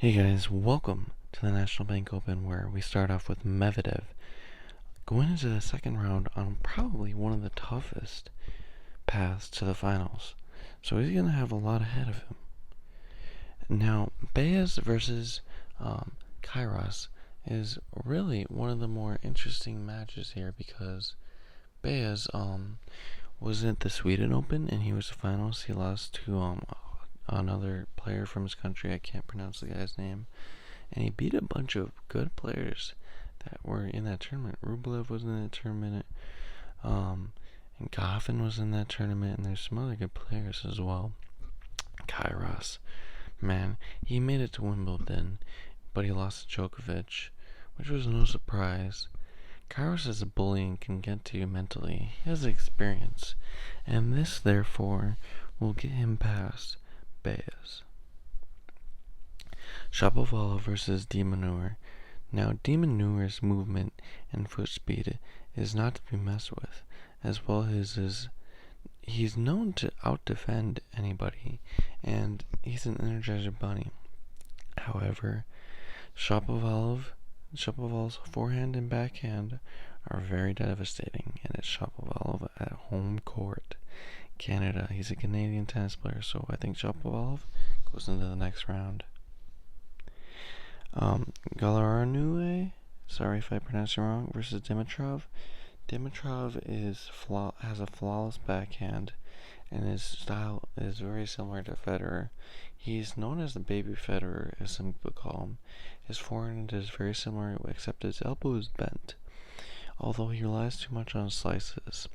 Hey guys, welcome to the National Bank Open where we start off with Medvedev going into the second round on probably one of the toughest paths to the finals. So he's going to have a lot ahead of him. Now, Baez versus Kairos is really one of the more interesting matches here because Baez was at the Sweden Open and he was the finalist. He lost to another player from his country. I can't pronounce the guy's name. And he beat a bunch of good players that were in that tournament. Rublev was in that tournament, and Goffin was in that tournament, and there's some other good players as well. Kairos, man, he made it to Wimbledon, but he lost to Djokovic, which was no surprise. Kairos is a bully and can get to you mentally. He has experience, and this, therefore, will get him past Baez. Shapovalov versus de Minaur. Now, de Minaur's movement and foot speed is not to be messed with, as well as he's known to out-defend anybody, and he's an Energizer Bunny. However, Shapovalov's forehand and backhand are very devastating, and it's Shapovalov at home court, Canada. He's a Canadian tennis player, so I think Shapovalov goes into the next round. Galaranu, sorry if I pronounced it wrong, versus Dimitrov. Dimitrov has a flawless backhand, and his style is very similar to Federer. He's known as the baby Federer, as some people call him. His forehand is very similar, except his elbow is bent, although he relies too much on slices,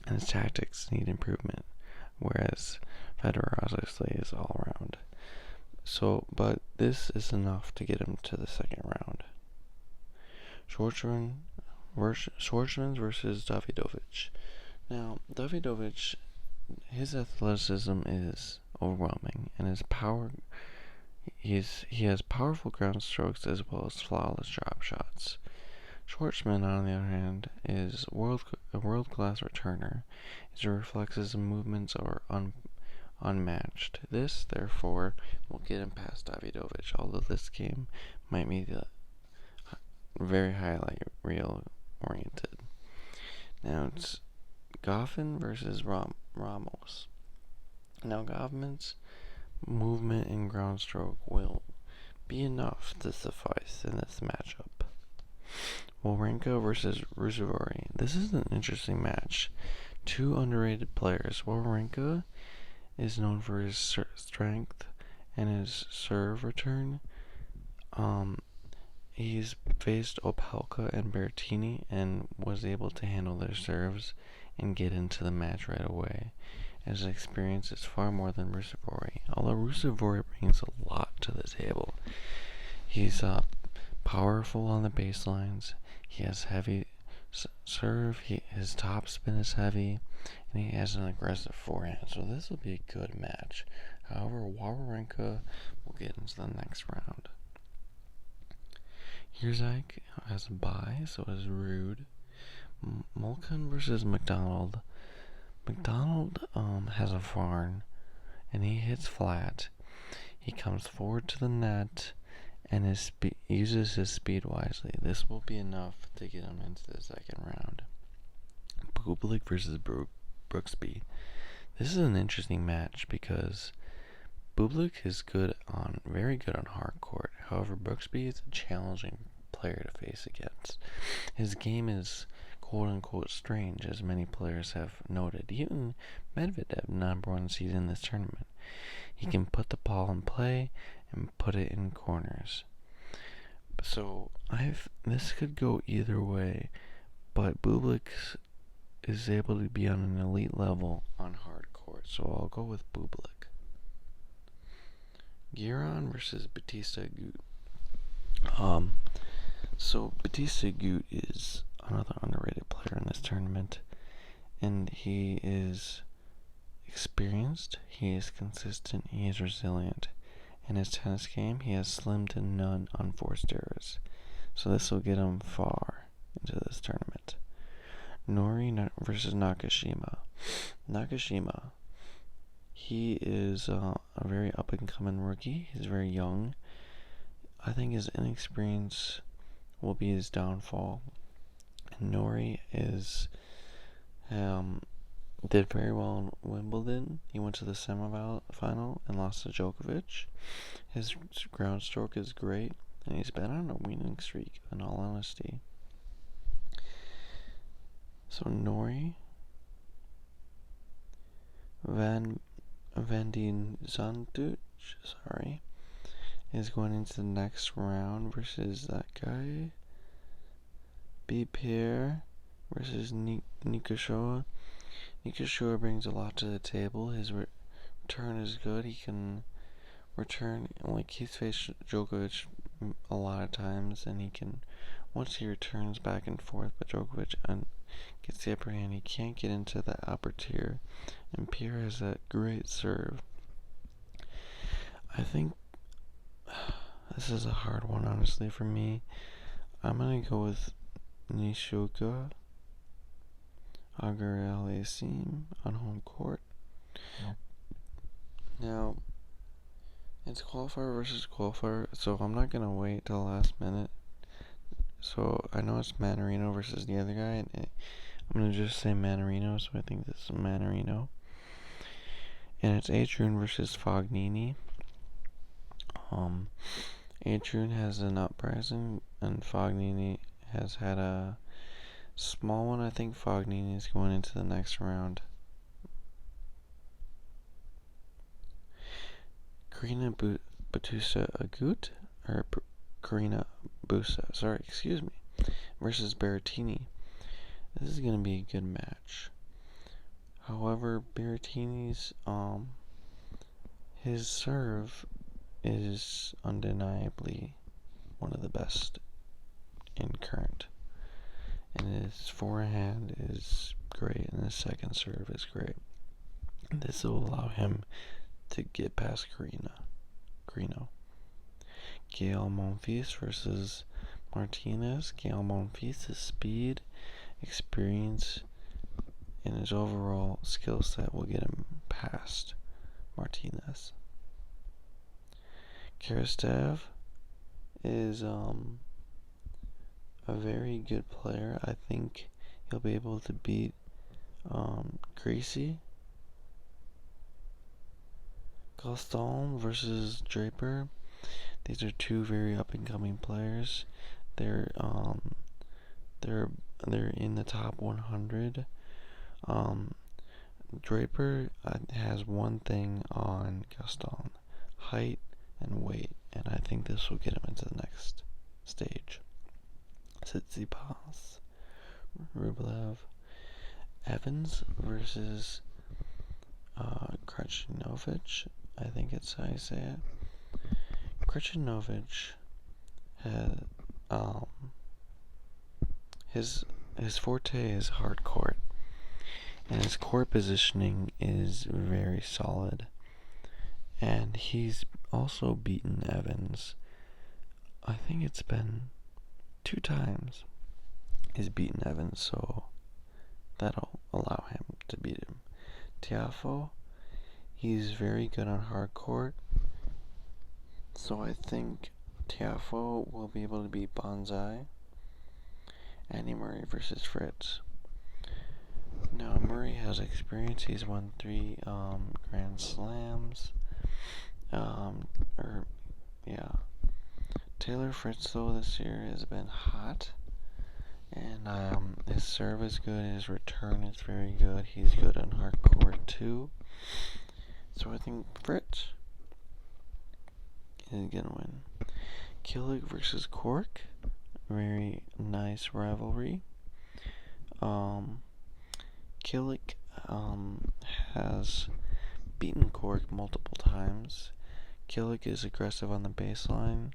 and his tactics need improvement, whereas Federer obviously is all around. But this is enough to get him to the second round. Schwartzman versus Davidovich. Now, Davidovich, his athleticism is overwhelming, and his power, he has powerful ground strokes as well as flawless drop shots. Schwartzman, on the other hand, is a world-class returner. His reflexes and movements are unmatched. This, therefore, will get him past Davidovich, although this game might be very highlight reel oriented. Now it's Goffin versus Ramos. Now Goffman's movement and ground stroke will be enough to suffice in this matchup. Wawrinka versus Ruusuvuori. This is an interesting match. Two underrated players. Wawrinka is known for his strength and his serve return. He's faced Opelka and Berrettini and was able to handle their serves and get into the match right away. His experience is far more than Ruusuvuori, although Ruusuvuori brings a lot to the table. He's powerful on the baselines. He has heavy serve. His top spin is heavy, and he has an aggressive forehand. So this will be a good match. However, Wawrinka will get into the next round. Herzog has a bye, so is Rude. Mulcan versus McDonald. McDonald has a farn, and he hits flat. He comes forward to the net, and uses his speed wisely. This will be enough to get him into the second round. Bublik versus Brooksby. This is an interesting match because Bublik is very good on hard court. However, Brooksby is a challenging player to face against. His game is quote-unquote strange, as many players have noted. Even Medvedev, number one seed in this tournament. He can put the ball in play and put it in corners. So this could go either way, but Bublik is able to be on an elite level on hard court, so I'll go with Bublik. Giron versus Bautista Agut. So Bautista Agut is another underrated player in this tournament, and he is experienced, he is consistent, he is resilient. In his tennis game, he has slim to none unforced errors, so this will get him far into this tournament. Nori versus Nakashima. Nakashima, he is a very up-and-coming rookie. He's very young. I think his inexperience will be his downfall. And Norrie did very well in Wimbledon. He went to the semifinal and lost to Djokovic. His ground stroke is great, and he's been on a winning streak, in all honesty. So Norrie, Van Zanduch, is going into the next round versus that guy. B. Pierre versus Nikoshoa. Nikoshoa brings a lot to the table. His return is good. He can return, like, he's faced Djokovic a lot of times, and once he returns back and forth, but Djokovic gets the upper hand, he can't get into the upper tier, and Pierre has that great serve. I think this is a hard one, honestly, for me. I'm gonna go with Nishoka Agar-Aliassime on home court. Yep. Now, it's qualifier versus qualifier, so I'm not gonna wait till the last minute. So I know it's Mannarino versus the other guy, and I'm gonna just say Mannarino, so I think this is Mannarino. And it's Adrian versus Fognini. Adrian has an uprising, and Fognini has had a small one. I think Fognini is going into the next round. Karina Busa Agut, or Karina Busa, versus Berrettini. This is going to be a good match. However, Berrettini's, his serve is undeniably one of the best in current. And his forehand is great, and his second serve is great. This will allow him to get past Carino. Gael Monfils versus Martinez. Gael Monfils' speed, experience, and his overall skill set will get him past Martinez. Karastev is a very good player. I think he'll be able to beat Gracie. Gaston versus Draper. These are two very up and coming players. They're in the top 100. Draper has one thing on Gaston: height and weight, and I think this will get him into the next stage. Tsitsipas, Rublev, Evans versus Krejcinovic. I think it's how you say it. Krejcinovic had his forte is hard court, and his court positioning is very solid. And he's also beaten Evans. I think it's been 2 times he's beaten Evans, so that'll allow him to beat him. Tiafoe, he's very good on hard court, so I think Tiafoe will be able to beat Bonzai. Andy Murray versus Fritz. Now, Murray has experience. He's won 3 Grand Slams. Taylor Fritz, though, this year has been hot. And his serve is good. His return is very good. He's good on hard court, too. So I think Fritz is going to win. Killick versus Cork. Very nice rivalry. Killick has beaten Cork multiple times. Killick is aggressive on the baseline.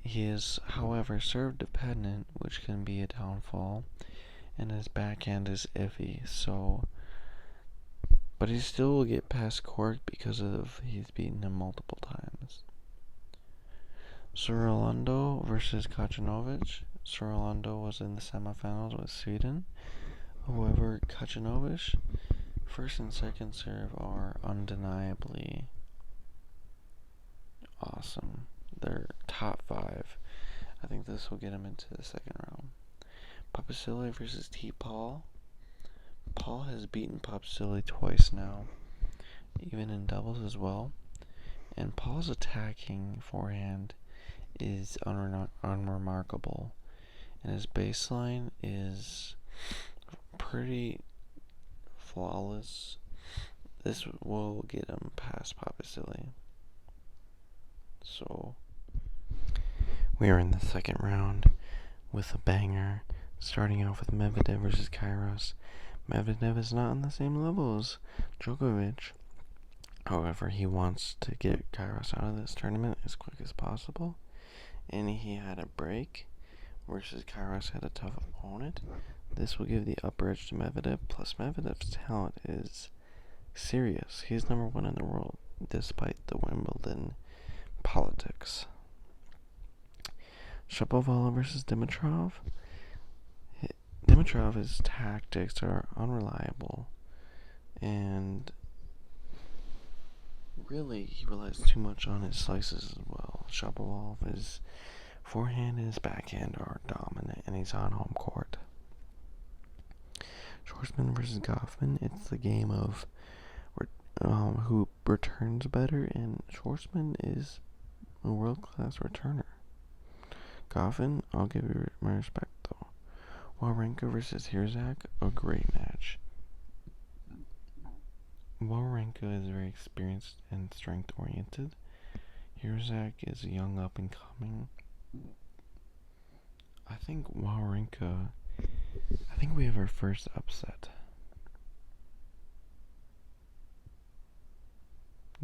He is, however, serve dependent, which can be a downfall, and his backhand is iffy, but he still will get past Cork because he's beaten him multiple times. Surilundo versus Kacanovic. Surilundo was in the semifinals with Sweden. However, Kacanovic, first and second serve are undeniably awesome. They're top I think this will get him into the second round. Papasilli versus T-Paul. Paul has beaten Papasilli twice now, even in doubles as well. And Paul's attacking forehand is unremarkable. And his baseline is pretty flawless. This will get him past Papasilli. So, we are in the second round with a banger, starting off with Medvedev versus Kyrgios. Medvedev is not on the same level as Djokovic. However, he wants to get Kyrgios out of this tournament as quick as possible. And he had a break versus Kyrgios had a tough opponent. This will give the upper edge to Medvedev. Plus, Medvedev's talent is serious. He's number one in the world, despite the Wimbledon politics. Shapovalov versus Dimitrov. Dimitrov's tactics are unreliable, and really he relies too much on his slices as well. Shapovalov's forehand and his backhand are dominant, and he's on home court. Schwartzman versus Goffman. It's the game of who returns better, and Schwartzman is a world-class returner. Goffin, I'll give you my respect though. Wawrinka versus Hirzak, a great match. Wawrinka is very experienced and strength-oriented. Hirzak is young up and coming. I think we have our first upset.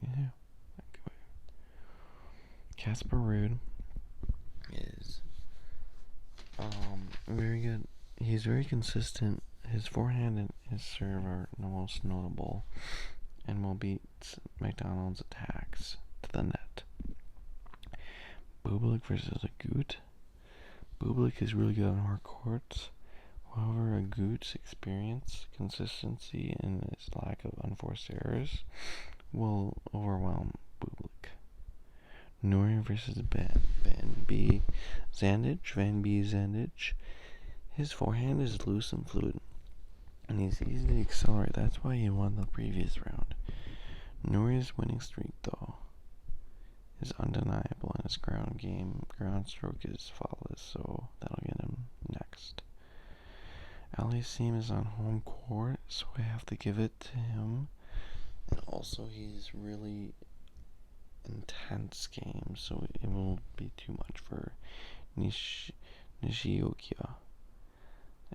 Yeah. Casper Ruud is very good. He's very consistent. His forehand and his serve are the most notable, and will beat McDonald's attacks to the net. Bublik versus Agut. Bublik is really good on hard courts. However, Agut's experience, consistency, and his lack of unforced errors will overwhelm Bublik. Norrie versus Van B. Zandich. His forehand is loose and fluid, and he's easy to accelerate. That's why he won the previous round. Norrie's winning streak, though, is undeniable, and his ground stroke is flawless, so that'll get him next. Aliassime is on home court, so I have to give it to him. And also, he's really intense game, so it will be too much for Nishioka.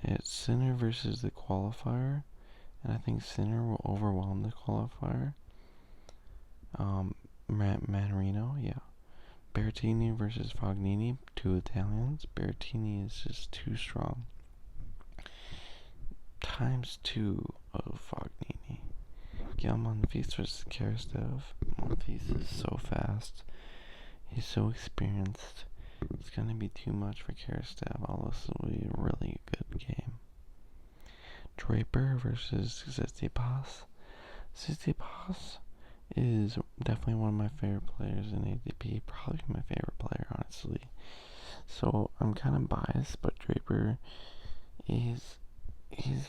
It's Sinner versus the qualifier, and I think Sinner will overwhelm the qualifier. Manarino, yeah. Berrettini versus Fognini, two Italians. Berrettini is just too strong. ×2 of Fognini. Gael Monfils versus Karastev. Monfils is so fast. He's so experienced. It's going to be too much for Karastev, although this will be a really good game. Draper versus Tsitsipas. Tsitsipas is definitely one of my favorite players in ATP. Probably my favorite player, honestly. So I'm kind of biased, but Draper he's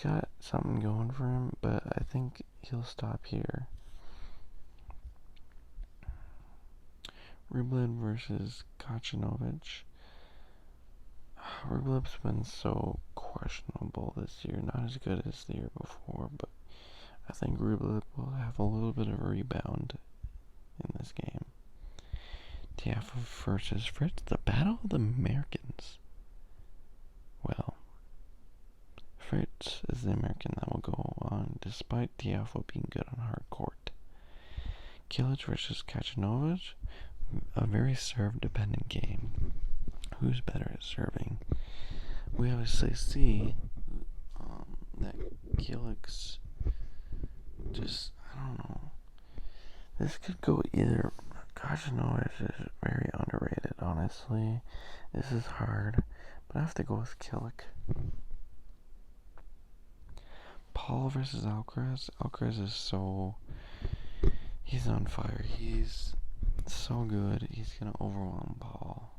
got something going for him, but I think he'll stop here. Rublev versus Kacinovic. Rublev's been so questionable this year, not as good as the year before, but I think Rublev will have a little bit of a rebound in this game. Tiafoe versus Fritz, the battle of the Americans. Well, Fritz is the American that will go on, despite Tiafoe being good on hard court. Kilic versus Kacinovic, a very serve-dependent game. Who's better at serving? We obviously see that Kilic's just, I don't know. This could go either. Kacinovic is very underrated, honestly. This is hard, but I have to go with Kilic. Paul versus Alcaraz. Alcaraz is he's on fire. He's so good. He's gonna overwhelm Paul.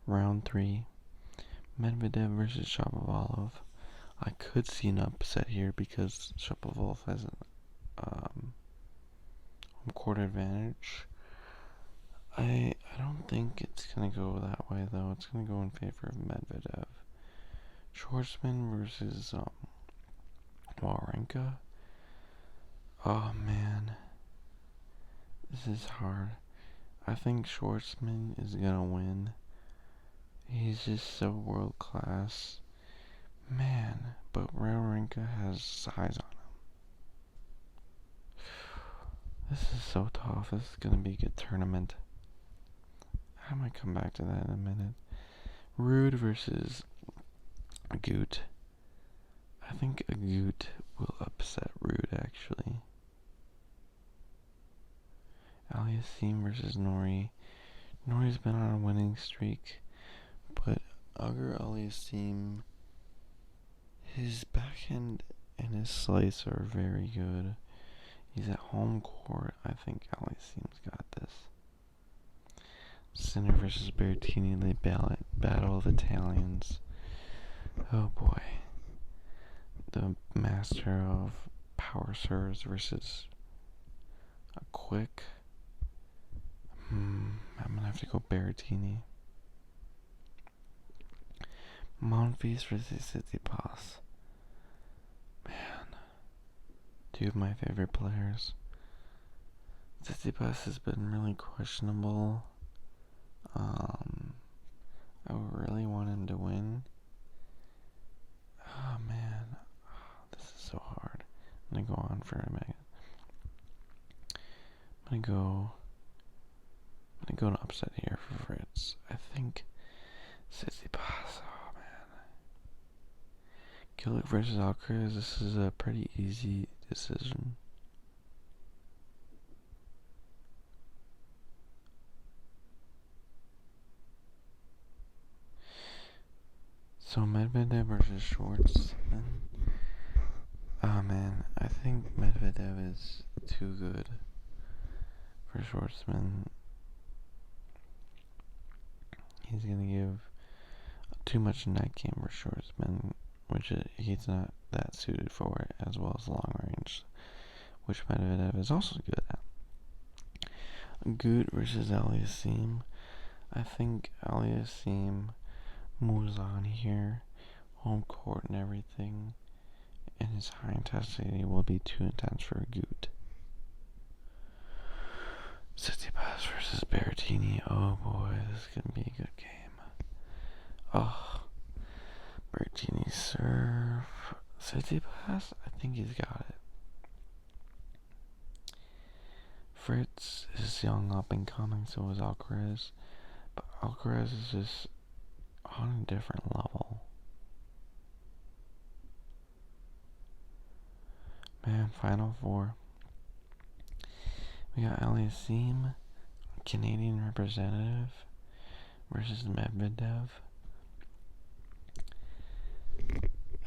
Round 3, Medvedev versus Shapovalov. I could see an upset here because Shapovalov has an home court advantage. I don't think it's gonna go that way though. It's gonna go in favor of Medvedev. Schwartzman versus Wawrinka. Oh man, this is hard. I think Schwartzman is gonna win. He's just so world class. Man, but Wawrinka has size on him. This is so tough. This is gonna be a good tournament. I might come back to that in a minute. Ruud versus Agut. I think Agut will upset Ruud actually. Aliassime versus Norrie. Norrie's been on a winning streak, but Auger Aliassime, his backhand and his slice are very good. He's at home court. I think Aliassime's got this. Sinner versus Berrettini, they battle of Italians. Oh boy. The master of power serves versus a quick. I'm gonna have to go Berrettini. Monfils versus Tsitsipas. Man, two of my favorite players. Tsitsipas has been really questionable. I really want him to win. Oh man, this is so hard. I'm gonna go on for a minute. I'm gonna go an upset here for Fritz. I think Tsitsipas. Oh man. Gillick versus Alcaraz. This is a pretty easy decision. So Medvedev versus Schwartzman. Oh man, I think Medvedev is too good for Schwartzman. He's gonna give too much net game for Schwartzman, which he's not that suited for it, as well as long range, which Medvedev is also good at. Agut versus Aliassime. I think Aliassime moves on here, home court and everything, and his high intensity will be too intense for Agut. Tsitsipas versus Berrettini. Oh boy, this is gonna be a good game. Oh, Berrettini serve. Tsitsipas, I think he's got it. Fritz is young, up and coming, so is Alcaraz, but Alcaraz is just on a different level. Man, Final Four. We got Aliassime, Canadian representative, versus Medvedev.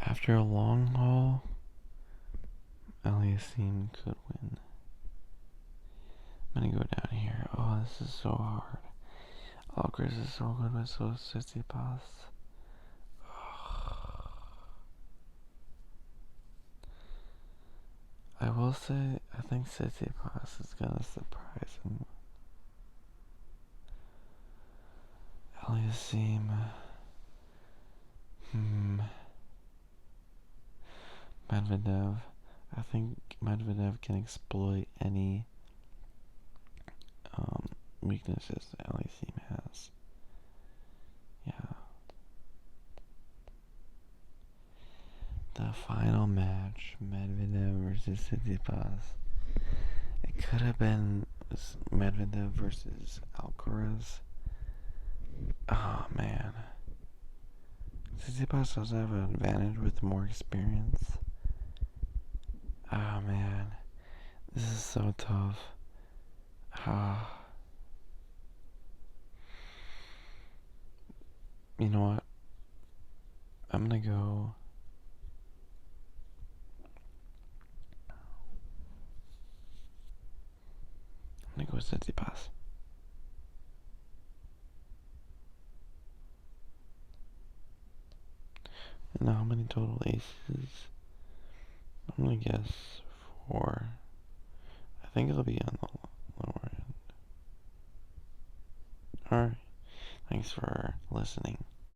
After a long haul, Aliassime could win. I'm gonna go down here. Oh, this is so hard. Alcaraz is so good, but so is Tsitsipas. I will say, I think Tsitsipas is gonna surprise him. Aliassime. Medvedev. I think Medvedev can exploit any weaknesses that Aliassime has. Yeah. The final match, Medvedev versus Tsitsipas. It could have been Medvedev versus Alcaraz. Oh man. Tsitsipas does have an advantage with more experience. Oh man. This is so tough. You know what? I'm gonna go. I'm gonna go with Tsitsipas. And how many total aces? I'm gonna guess 4. I think it'll be on the lower end. Alright, thanks for listening.